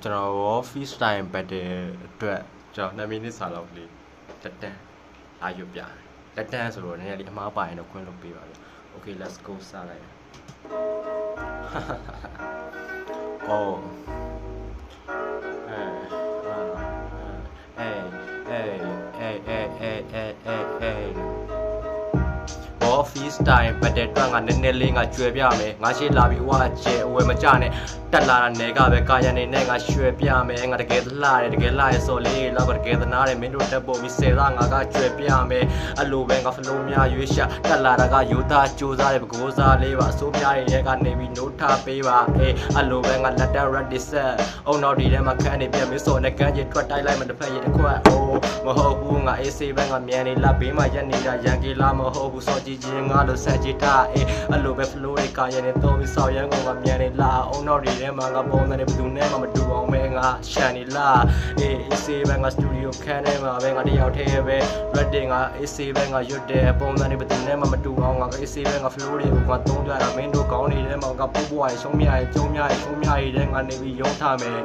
ကျွန်တော်ရော freestyle battle အတွက်ကျွန်တော်2မိနစ်စာလောက်လေးတက်တန်းအာရုံပြတက်တန်းဆိုတော့နည်းနည်းလေးအမားပါရင်တော့ခွင့်လုပ်ပေးပါဗျ Okay let's go စလိုက် Oh hey freestyle ပတ်တဲ့အတွက်ငါနည်းနည်းလေးငါကျွဲပြမယ်ငါရှေ့လာပြီးဝါကျဲအဝယ်မကြနဲ့တက်လာတာနေကပဲကာယနေနဲ့ငါရွှဲပြမယ်ငါတကယ်လှတယ်တကယ်လှရဲဆိုလေးလောက်ကတကယ်သနာတယ်မင်းတို့တက်ဖို့ပြီးဆယ်သားငါကကျွဲပြမယ်အဲ့လိုပဲငါဖလုံးများရွေးရှာတက်လာတာကယူသားကြိုးစားတယ်ပကိုးစားလေးပါအစိုးပြရဲ့ကနေပြီးနိုးထားပေးပါအေးအဲ့လိုပဲငါလက်တက် ready set အုံနောက်ဒီထဲမှာခန်းနေပြမင်းစောနဲ့ကန်းကြီးထွက်တိုက်လိုက်မှတစ်ဖက်ရတစ်ခွက်အိုးမဟုတ်ဘူးငါအေးဆေးပဲငါမြန်နေလာဘေးမှာရက်နေတာရန်ကီလာမဟုတ်ဘူးစောကြည့်ချင်းငါတို့ဆက်ကြည့်ထားအေးအဲ့လိုပဲ flow တွေကာရနေတော့ပြီးဆောက်ရန်ကုန်ကမြန်နေလာအုံနောက်ဒီထဲမှာငါပုံစံနဲ့ဘယ်သူနဲ့မှမတူအောင်ပဲငါရှန်နေလာအေးအေးဆေးပဲငါ studio ခန်းထဲမှာပဲငါတယောက်တည်းပဲ ready ငါအေးဆေးပဲငါရွတ်တယ်ပုံစံတွေဘယ်သူနဲ့မှမတူအောင်ငါအေးဆေးပဲငါ flow တွေကိုငါသုံးကြတာမင်းတို့ကောင်းနေတဲ့မှာငါပုတ်ပွားရရှုံးမြရကျုံးမြရရှုံးမြရတဲ့ငါနေပြီးရုံးထားမယ်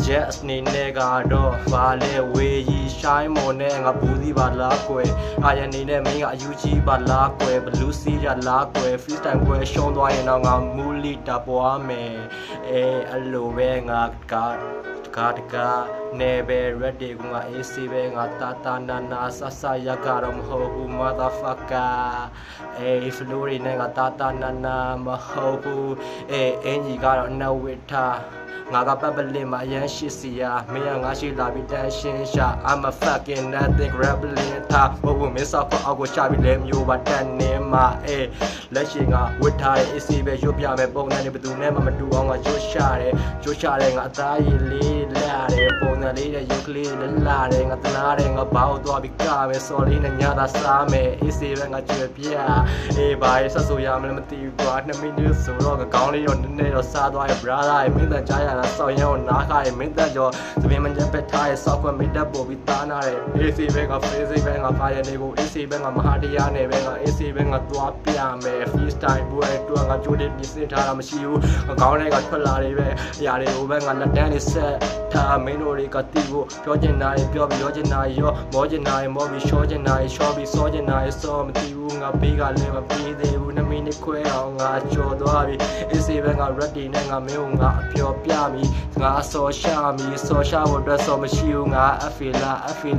yes နေနဲ့ကတော့ဘာလဲဝေးကြီး shine မော်နဲ့ငါဘူးစီပါလားကွယ်အာရနေနဲ့မင်းကအယူကြီးပါလားကွယ် blue sea ရလားကွယ် freestyle ကွယ်ရှုံးသွားရင်တော့ငါမူလီတာပွားမယ်အေးအဲ့လိုပဲငါကနေပဲ ready ကငါ AC ပဲငါတာနာဆဆရကတော့မဟုတ်ဘူး motherfucker အေး flow တွေနဲ့ငါတာနာမဟုတ်ဘူးအေးအင်ကြီးကတော့နှဝစ်ထားငါကပတ်ပလင်မှာအရန်ရှိစီယာမင်းကငါရှိလာပြီးတန်းရှင်းရှာ I'm a fucking nothing grappling ထားဘဝမင်းစောက်အောက်ကိုချပြီးလဲမျိုးပါတန်နေမှာအေးလက်ရှိငါဝစ်ထားတဲ့ AC ပဲရွတ်ပြမယ်ပုံစံတွေဘယ်သူနဲ့မှမတူအောင်ငါကြိုးရှာတယ်ငါအသားရည်လေးလာတယ်ပုံစံလေးတဲ့ရုပ်ကလေးလာတယ်ငါတနာတယ်ငါဘောက်သွားပြီးကမယ်စော်လေးနဲ့ညသာစားမယ် AC ပဲငါကြွပြအေးဘာဆက်ဆိုရမလဲမသိဘူးကွာ2မိနစ်ဆိုတော့ကောင်းလေးတော့နည်းနည်းတော့စားသွားရဲ့ brother မင်းတန်ကြားရဆောက်ရောနားခါရမင်းတက်ကြောသမင်းမညက်ပက်ထားရဲ့ဆောက်ခွင့်မိတက်ပေါ်ပြီးသားနာတယ် AC ပဲငါ face ပဲငါပါရနေကို AC ပဲငါမဟာတရားနဲ့ပဲငါ AC ပဲငါသွားပြမယ် freestyle ပွဲအတွက်ငါကြိုးတင်ပြင်ဆင်ထားတာမရှိဘူးငါကောင်းတဲ့ကထွက်လာတွေပဲအရာတွေကိုပဲငါလက်တန်းနေဆက်ထားမင်းတို့တွေကတီးဖို့ပြောချင်တာတွေပြောပြီးရောချင်တာတွေရောမောချင်တာတွေမောပြီးရှောချင်တာတွေရှောပြီးစောချင်တာတွေစောမတီးဘူးငါပေးကလည်းမပေးသေးဘူး2မိနစ်ခွဲအောင်ငါကြော်သွားပြီ AC ပဲငါ ready နဲ့ငါမင်းကိုငါအပျော်ပြပြီငါဆော်ရှာမီဆော်ရှာဖို့အတွက်ဆော်မရှိဘူးငါအဖေ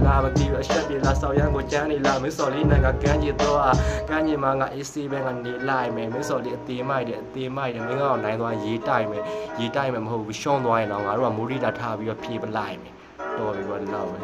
လာမတီးဘူးအချက်ပြေလာဆော်ရန်ကိုကျန်းနေလာမင်းဆော်လေးနဲ့ငါကန်းချစ်တော့ကန်းချင်မှာငါ AC ပဲငါနေလိုက်မယ်မင်းဆော်လေးအသေးမိုက်တယ်မင်းကတော့နိုင်သွားရေးတိုက်မယ်မဟုတ်ဘူးရှုံးသွားရင်တော့ငါတို့ကမိုးရီလာထားပြီးတော့ဖြေပလိုက်မယ်တော်ပြီကွာလောက်ပဲ